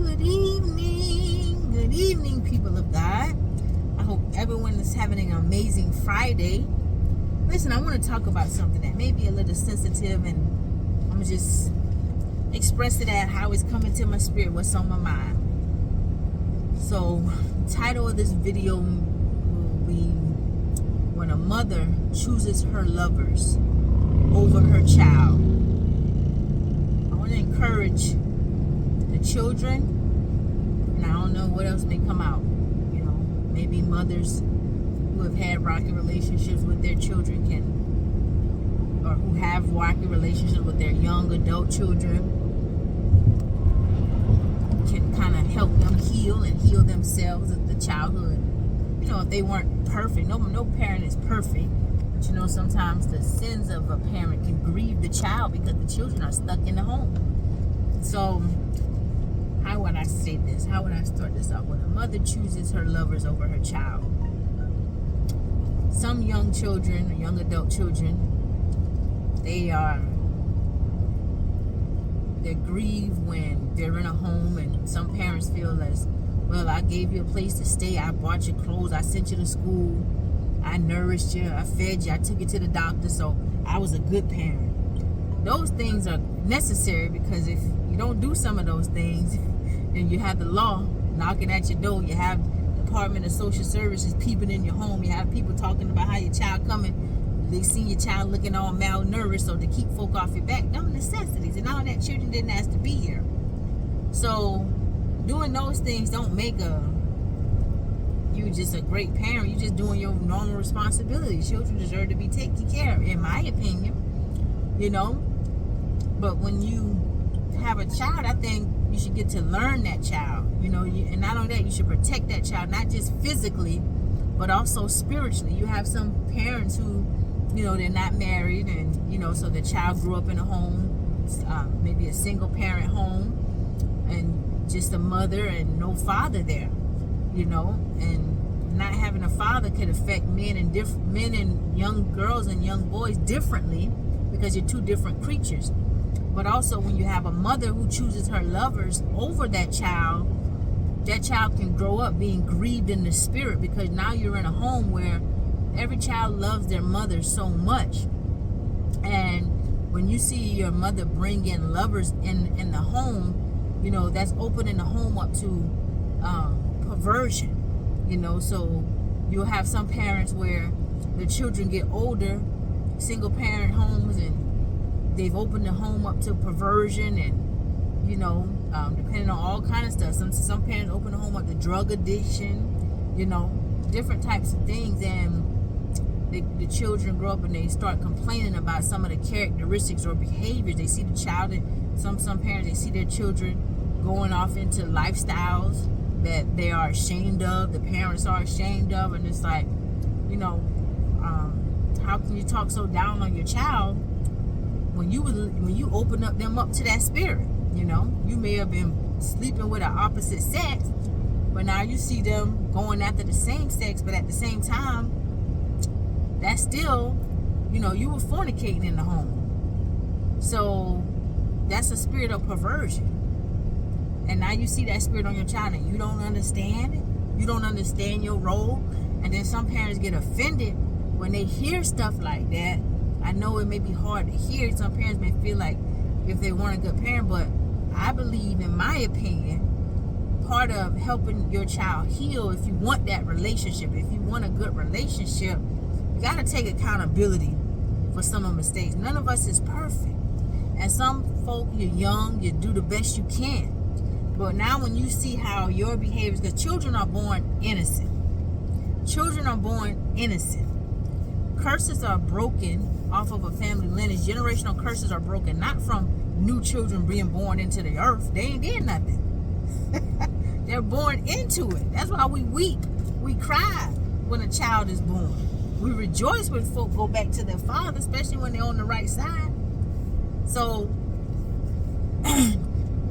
Good evening, people of God. I hope everyone is having an amazing Friday. Listen, I want to talk about something that may be a little sensitive, and I'm going to just express it at how it's coming to my spirit, what's on my mind. So, the title of this video will be When a Mother Chooses Her Lovers Over Her Child. I want to encourage the children, and I don't know what else may come out. You know, maybe mothers who have had rocky relationships with their children or who have rocky relationships with their young adult children can kind of help them heal and heal themselves at the childhood. You know, if they weren't perfect, no parent is perfect. But you know, sometimes the sins of a parent can grieve the child because the children are stuck in the home. So, how would I say this? How would I start this off? When a mother chooses her lovers over her child. Some young children, or young adult children, they're grieved when they're in a home, and some parents feel as, well, I gave you a place to stay, I bought you clothes, I sent you to school, I nourished you, I fed you, I took you to the doctor, so I was a good parent. Those things are necessary, because if you don't do some of those things, then you have the law knocking at your door. You have Department of Social Services peeping in your home. You have people talking about how your child coming. They see your child looking all malnourished, so to keep folk off your back. Them necessities, and all that children didn't ask to be here. So doing those things don't make you just a great parent. You're just doing your normal responsibility. Children deserve to be taken care of, in my opinion. You know, but when you have a child, I think you should get to learn that child. You know, and not only that, you should protect that child, not just physically, but also spiritually. You have some parents who, you know, they're not married, and you know, so the child grew up in a home, maybe a single parent home, and just a mother and no father there. You know, and not having a father could affect men and young girls and young boys differently, because you're two different creatures. But also, when you have a mother who chooses her lovers over that child can grow up being grieved in the spirit, because now you're in a home where every child loves their mother so much. And when you see your mother bring in lovers in the home, you know, that's opening the home up to perversion. You know, so you'll have some parents where the children get older, single parent homes, and they've opened the home up to perversion, and you know, depending on all kind of stuff. Some parents open the home up to drug addiction, you know, different types of things, and the children grow up and they start complaining about some of the characteristics or behaviors. They see the child, and some parents, they see their children going off into lifestyles that they are ashamed of, the parents are ashamed of, and it's like, you know, how can you talk so down on your child when you open them up to that spirit? You know, you may have been sleeping with an opposite sex, but now you see them going after the same sex, but at the same time, that's still, you know, you were fornicating in the home. So that's a spirit of perversion. And now you see that spirit on your child, and you don't understand it. You don't understand your role. And then some parents get offended when they hear stuff like that. I know it may be hard to hear. Some parents may feel like if they weren't a good parent, but I believe, in my opinion, part of helping your child heal, if you want that relationship, if you want a good relationship, you got to take accountability for some of the mistakes. None of us is perfect. And some folk, you're young, you do the best you can. But now when you see how your behaviors, because children are born innocent. Children are born innocent. Curses are broken off of a family lineage. Generational curses are broken, not from new children being born into the earth. They ain't did nothing. They're born into it. That's why we weep. We cry when a child is born. We rejoice when folk go back to their father, especially when they're on the right side. So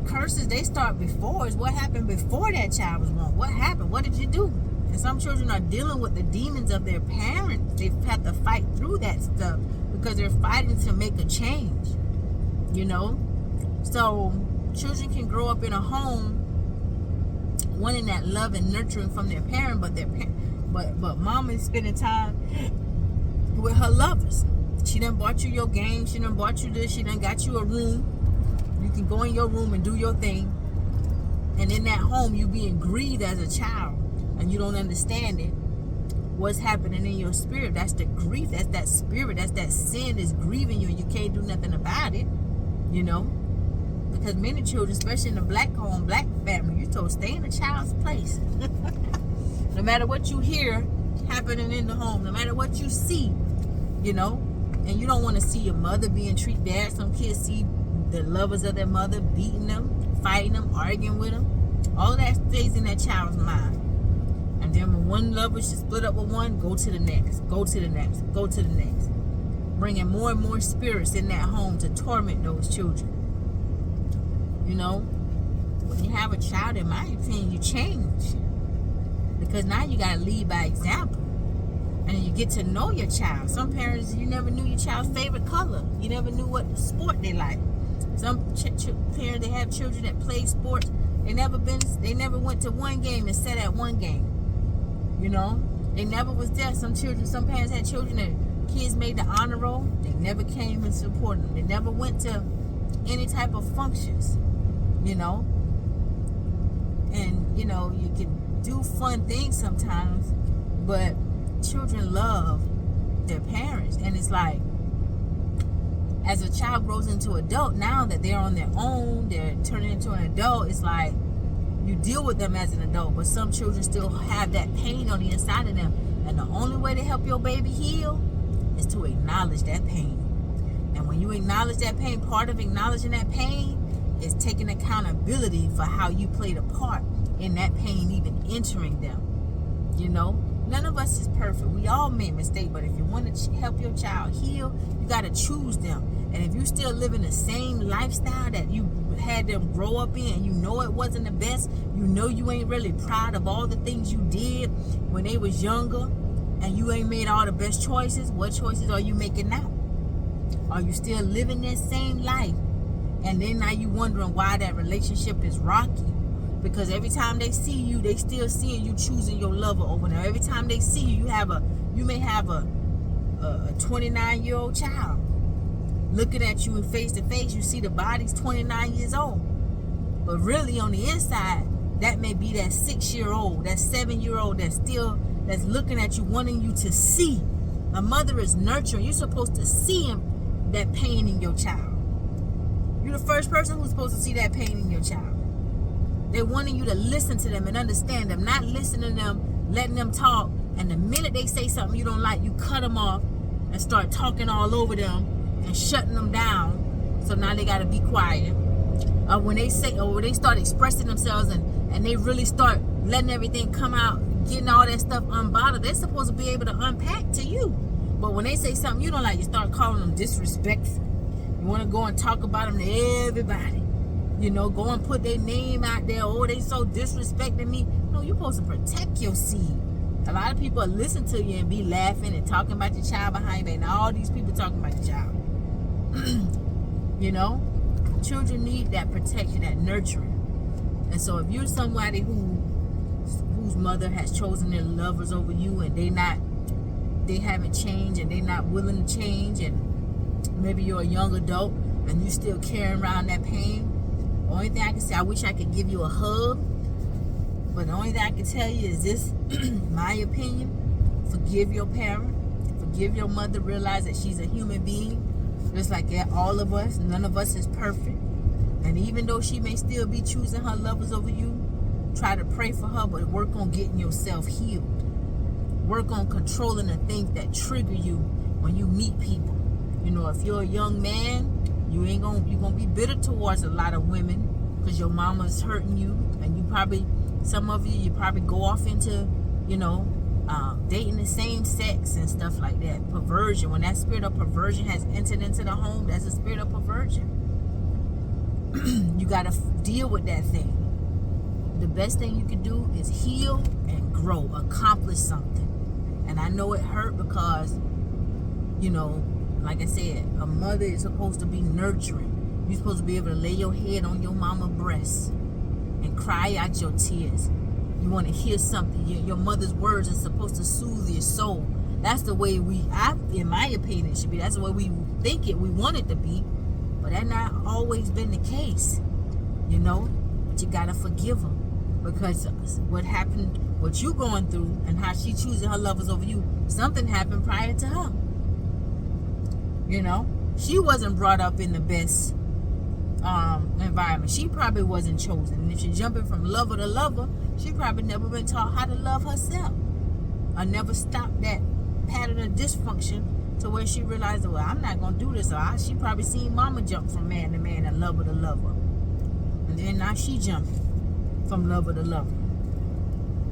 curses, they start before. Is what happened before that child was born. What happened? What did you do? And some children are dealing with the demons of their parents. They've had to fight through that stuff because they're fighting to make a change. You know? So children can grow up in a home wanting that love and nurturing from their parent, but mom is spending time with her lovers. She done bought you your game. She done bought you this. She done got you a room. You can go in your room and do your thing. And in that home, you being grieved as a child, and you don't understand it. What's happening in your spirit? That's the grief. That's that spirit. That's that sin is grieving you, and you can't do nothing about it. You know, because many children, especially in the black home, black family, you're told stay in the child's place. No matter what you hear happening in the home, no matter what you see, you know. And you don't want to see your mother being treated bad. Some kids see the lovers of their mother beating them, fighting them, arguing with them. All that stays in that child's mind. And then when one lover should split up with one, go to the next, go to the next, go to the next. Bringing more and more spirits in that home to torment those children. You know, when you have a child, in my opinion, you change. Because now you got to lead by example. And you get to know your child. Some parents, you never knew your child's favorite color. You never knew what sport they like. Some parents, they have children that play sports. They never went to one game and sat at one game. You know, they never was there. Some parents had children that kids made the honor roll. They never came and supported them. They never went to any type of functions. You know, and you know you can do fun things sometimes, but children love their parents. And it's like, as a child grows into adult, now that they're on their own, they're turning into an adult, it's like you deal with them as an adult, but some children still have that pain on the inside of them. And the only way to help your baby heal is to acknowledge that pain. And when you acknowledge that pain, part of acknowledging that pain is taking accountability for how you played a part in that pain even entering them. You know, none of us is perfect. We all make mistakes, but if you want to help your child heal, you got to choose them. And if you still living the same lifestyle that you had them grow up in, and you know it wasn't the best, you know you ain't really proud of all the things you did when they was younger, and you ain't made all the best choices, what choices are you making now? Are you still living that same life? And then now you wondering why that relationship is rocky. Because every time they see you, they still seeing you choosing your lover over them. Every time they see you, you may have a 29-year-old child looking at you face to face. You see the body's 29 years old, but really on the inside, that may be that 6-year-old, that 7-year-old that's looking at you, wanting you to see. A mother is nurturing. You're supposed to see that pain in your child. You're the first person who's supposed to see that pain in your child. They're wanting you to listen to them and understand them, not listening to them, letting them talk. And the minute they say something you don't like, you cut them off and start talking all over them and shutting them down. So now they got to be quiet. When they start expressing themselves and they really start letting everything come out, getting all that stuff unbottled, they're supposed to be able to unpack to you. But when they say something you don't like, you start calling them disrespectful. You want to go and talk about them to everybody. You know, go and put their name out there. Oh, they so disrespecting me. No, you're supposed to protect your seed. A lot of people listen to you and be laughing and talking about your child behind you. And all these people talking about your child. You know, children need that protection, that nurturing. And so if you're somebody whose mother has chosen their lovers over you, and they haven't changed, and they're not willing to change, and maybe you're a young adult and you still carrying around that pain, the only thing I can say, I wish I could give you a hug, but the only thing I can tell you is this, my opinion: forgive your parent, forgive your mother, realize that she's a human being, just like all of us. None of us is perfect. And even though she may still be choosing her lovers over you, try to pray for her, but work on getting yourself healed. Work on controlling the things that trigger you when you meet people. You know, if you're a young man, you're gonna be bitter towards a lot of women because your mama's hurting you, and some of you probably go off into, you know, dating the same sex and stuff like that. Perversion. When that spirit of perversion has entered into the home, that's a spirit of perversion. You gotta deal with that thing. The best thing you can do is heal and grow, accomplish something. And I know it hurt because, you know, like I said, a mother is supposed to be nurturing. You're supposed to be able to lay your head on your mama's breast and cry out your tears. You want to hear something. Your mother's words are supposed to soothe your soul. That's the way in my opinion, it should be. That's the way we think it. We want it to be. But that's not always been the case. You know? But you got to forgive her. Because what happened, what you going through, and how she choosing her lovers over you, something happened prior to her. You know? She wasn't brought up in the best environment. She probably wasn't chosen. And if you're jumping from lover to lover, she probably never been taught how to love herself. Or never stopped that pattern of dysfunction to where she realized, well, I'm not going to do this. Or she probably seen mama jump from man to man and lover to lover. And then now she jumping from lover to lover.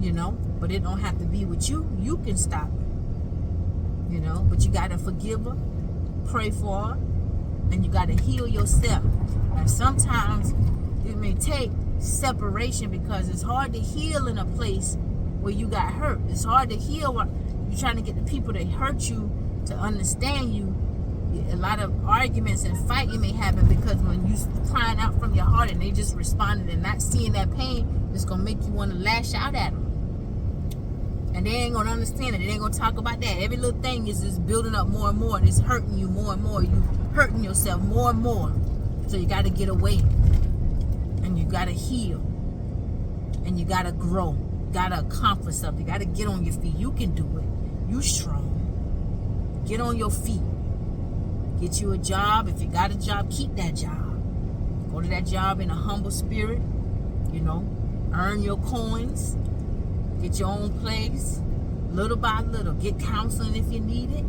You know? But it don't have to be with you. You can stop it. You know? But you got to forgive her, pray for her, and you got to heal yourself. And sometimes it may take separation because it's hard to heal in a place where you got hurt. It's hard to heal while you're trying to get the people that hurt you to understand you. A lot of arguments and fight you may happen because when you crying out from your heart and they just responded and not seeing that pain, it's going to make you want to lash out at them. And they ain't going to understand it. They ain't going to talk about that. Every little thing is just building up more and more, and it's hurting you more and more. You hurting yourself more and more. So you got to get away. And you got to heal. And you got to grow. You got to accomplish something. You got to get on your feet. You can do it. You strong. Get on your feet. Get you a job. If you got a job, keep that job. Go to that job in a humble spirit. You know, earn your coins. Get your own place. Little by little. Get counseling if you need it.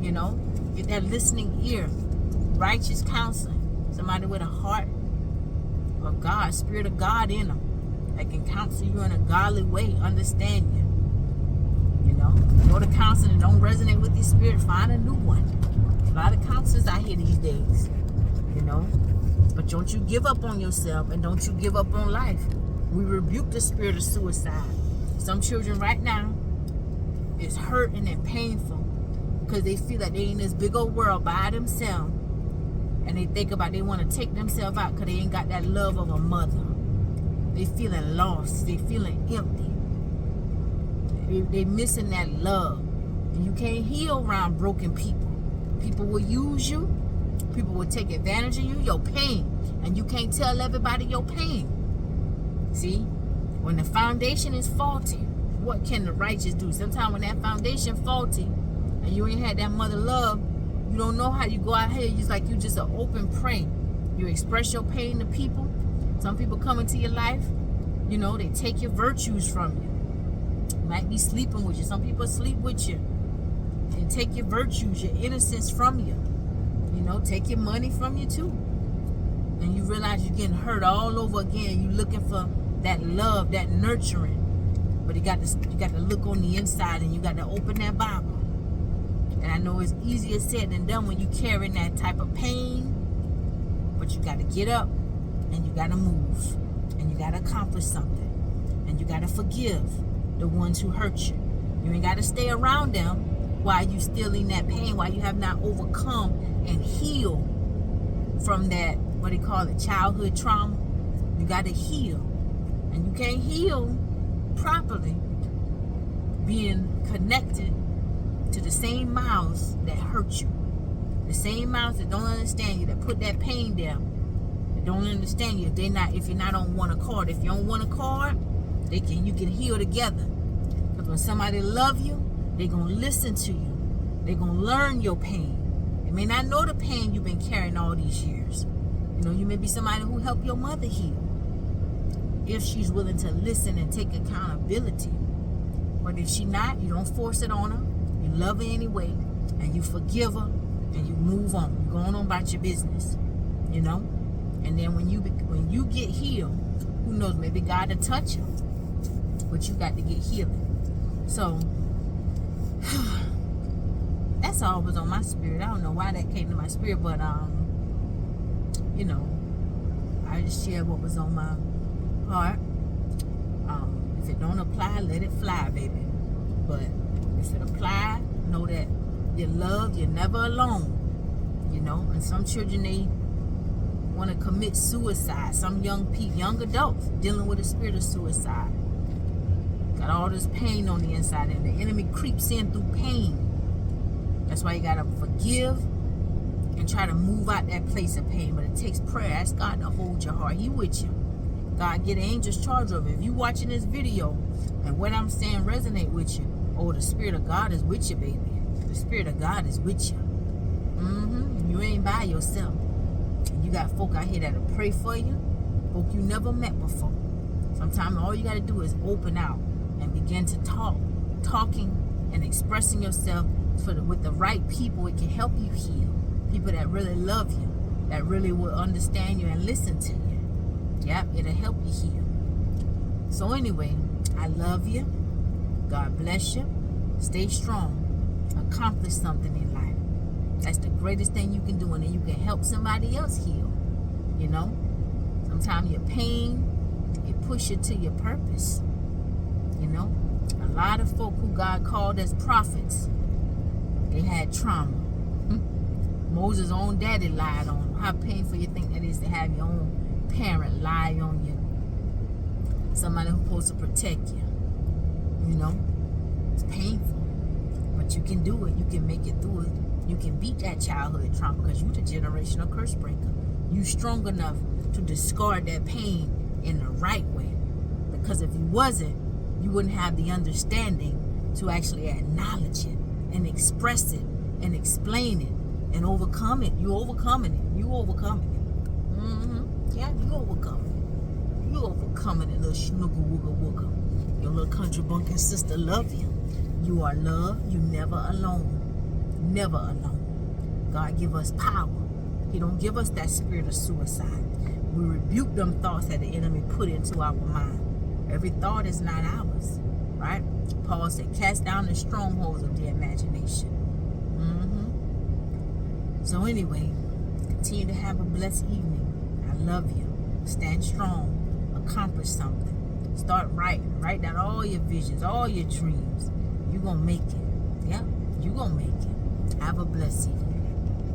You know, get that listening ear. Righteous counseling. Somebody with a heart of God, Spirit of God in them, that can counsel you in a godly way, understand you. You know, go to counseling and don't resonate with your spirit, find a new one. A lot of counselors out here these days, you know. But don't you give up on yourself, and don't you give up on life. We rebuke the spirit of suicide. Some children right now is hurting and painful because they feel like they in this big old world by themselves. And they think about they want to take themselves out because they ain't got that love of a mother. They feeling lost. They feeling empty. They missing that love. And you can't heal around broken people. People will use you. People will take advantage of you, your pain. And you can't tell everybody your pain. See? When the foundation is faulty, what can the righteous do? Sometimes when that foundation faulty and you ain't had that mother love, you don't know how you go out here. It's like you just an open prey. You express your pain to people. Some people come into your life, you know, they take your virtues from you. Might be sleeping with you. Some people sleep with you and take your virtues, your innocence from you. You know, take your money from you too. And you realize you're getting hurt all over again. You're looking for that love, that nurturing. But you got to look on the inside, and you got to open that Bible. And I know it's easier said than done when you carrying that type of pain. But you got to get up, and you got to move, and you got to accomplish something. And you got to forgive the ones who hurt you. You ain't got to stay around them while you still in that pain, while you have not overcome and healed from that, what they call it, childhood trauma. You got to heal. And you can't heal properly being connected to the same mouths that hurt you. The same mouths that don't understand you, that put that pain down. That don't understand you if you're not on one accord. If you're on one accord, you can heal together. Because when somebody love you, they're going to listen to you. They're going to learn your pain. They may not know the pain you've been carrying all these years. You know, you may be somebody who helped your mother heal. If she's willing to listen and take accountability. But if she not, you don't force it on her. You love her anyway, and you forgive her, and you move on. You're going on about your business, you know. And then when you get healed, who knows? Maybe God will touch you, but you got to get healing. So that's all was on my spirit. I don't know why that came to my spirit, but you know, I just shared what was on my heart. If it don't apply, let it fly, baby. But if it apply, know that you're loved, you're never alone. You know, and some children, they want to commit suicide. Some young adults dealing with a spirit of suicide. Got all this pain on the inside, and the enemy creeps in through pain. That's why you gotta forgive and try to move out that place of pain. But it takes prayer. Ask God to hold your heart. He with you. God, get angels charge of it. If you watching this video and what I'm saying resonate with you, oh, the Spirit of God is with you, baby. The Spirit of God is with you. You ain't by yourself. You got folk out here that'll pray for you. Folk you never met before. Sometimes all you got to do is open out and begin to talk. Talking and expressing yourself with the right people, it can help you heal. People that really love you, that really will understand you and listen to you. Yep, it'll help you heal. So anyway, I love you. God bless you. Stay strong. Accomplish something in life. That's the greatest thing you can do, and then you can help somebody else heal. You know, sometimes your pain, it push you to your purpose. You know, a lot of folk who God called as prophets, they had trauma. Moses' own daddy lied on him. How painful you think that is to have your own parent lie on you? Somebody who's supposed to protect you. You know, it's painful, but you can do it. You can make it through it. You can beat that childhood trauma because you're the generational curse breaker. You strong enough to discard that pain in the right way. Because if you wasn't, you wouldn't have the understanding to actually acknowledge it and express it and explain it and overcome it. You overcoming it. You overcoming it. Yeah, you overcoming it. You overcoming it, little snoogle wooga wooga. Your little country bunkin' sister love you. You are loved. You never alone. Never alone. God give us power. He don't give us that spirit of suicide. We rebuke them thoughts that the enemy put into our mind. Every thought is not ours, right? Paul said, cast down the strongholds of the imagination. So anyway, continue to have a blessed evening. I love you. Stand strong. Accomplish something. Start writing. Write down all your visions, all your dreams. You're going to make it. Yeah, you're going to make it. Have a blessed evening.